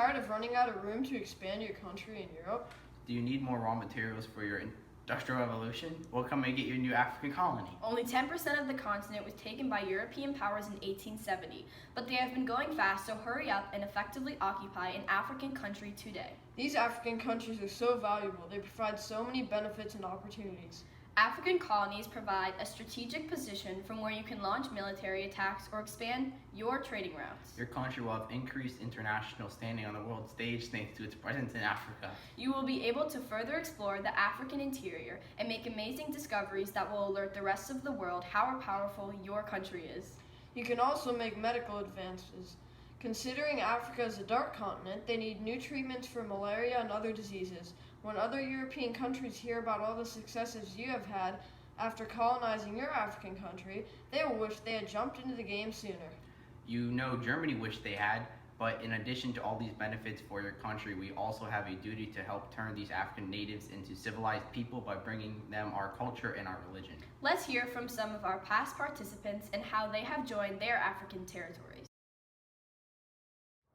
tired of running out of room to expand your country in Europe? Do you need more raw materials for your industrial revolution? Well, come and get your new African colony. Only 10% of the continent was taken by European powers in 1870, but they have been going fast, so hurry up and effectively occupy an African country today. These African countries are so valuable. They provide so many benefits and opportunities. African colonies provide a strategic position from where you can launch military attacks or expand your trading routes. Your country will have increased international standing on the world stage thanks to its presence in Africa. You will be able to further explore the African interior and make amazing discoveries that will alert the rest of the world how powerful your country is. You can also make medical advances. Considering Africa is a dark continent, they need new treatments for malaria and other diseases. When other European countries hear about all the successes you have had after colonizing your African country, they will wish they had jumped into the game sooner. You know Germany wished they had, but in addition to all these benefits for your country, we also have a duty to help turn these African natives into civilized people by bringing them our culture and our religion. Let's hear from some of our past participants and how they have joined their African territories.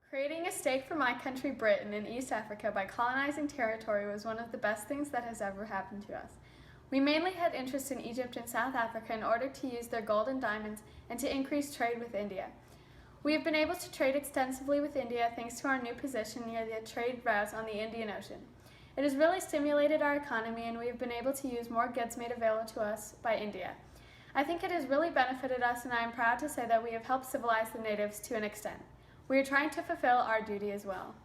Creating a stake for my country, Britain, in East Africa by colonizing territory was one of the best things that has ever happened to us. We mainly had interest in Egypt and South Africa in order to use their gold and diamonds and to increase trade with India. We have been able to trade extensively with India thanks to our new position near the trade routes on the Indian Ocean. It has really stimulated our economy, and we have been able to use more goods made available to us by India. I think it has really benefited us, and I am proud to say that we have helped civilize the natives to an extent. We are trying to fulfill our duty as well.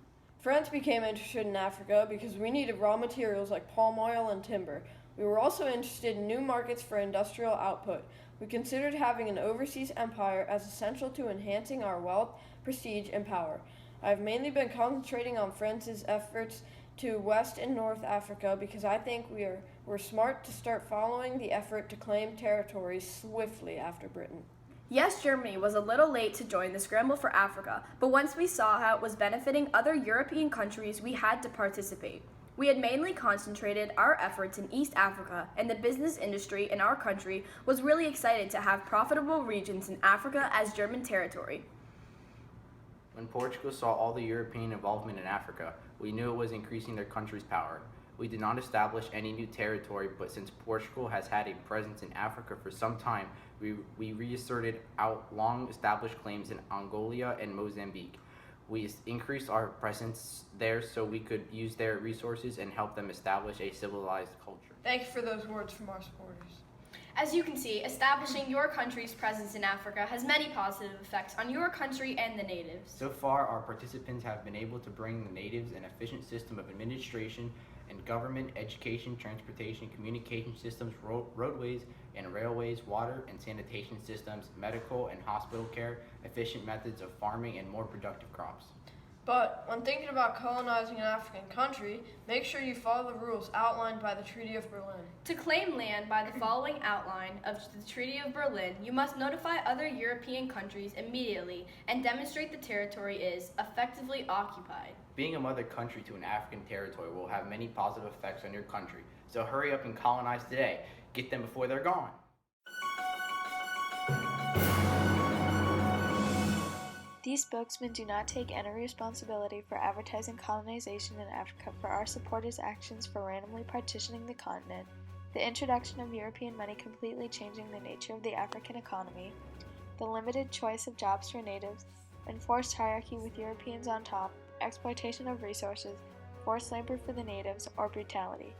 France became interested in Africa because we needed raw materials like palm oil and timber. We were also interested in new markets for industrial output. We considered having an overseas empire as essential to enhancing our wealth, prestige, and power. I have mainly been concentrating on France's efforts to West and North Africa because I think we're smart to start following the effort to claim territories swiftly after Britain. Yes, Germany was a little late to join the Scramble for Africa, but once we saw how it was benefiting other European countries, we had to participate. We had mainly concentrated our efforts in East Africa, and the business industry in our country was really excited to have profitable regions in Africa as German territory. When Portugal saw all the European involvement in Africa, we knew it was increasing their country's power. We did not establish any new territory, but since Portugal has had a presence in Africa for some time, we reasserted our long-established claims in Angola and Mozambique. We increased our presence there so we could use their resources and help them establish a civilized culture. Thank you for those words from our supporters. As you can see, establishing your country's presence in Africa has many positive effects on your country and the natives. So far, our participants have been able to bring the natives an efficient system of administration and government, education, transportation, communication systems, roadways and railways, water and sanitation systems, medical and hospital care, efficient methods of farming, and more productive crops. But when thinking about colonizing an African country, make sure you follow the rules outlined by the Treaty of Berlin. To claim land by the following outline of the Treaty of Berlin, you must notify other European countries immediately and demonstrate the territory is effectively occupied. Being a mother country to an African territory will have many positive effects on your country, so hurry up and colonize today. Get them before they're gone. These spokesmen do not take any responsibility for advertising colonization in Africa for our supporters' actions for randomly partitioning the continent, the introduction of European money completely changing the nature of the African economy, the limited choice of jobs for natives, enforced hierarchy with Europeans on top, exploitation of resources, forced labor for the natives, or brutality.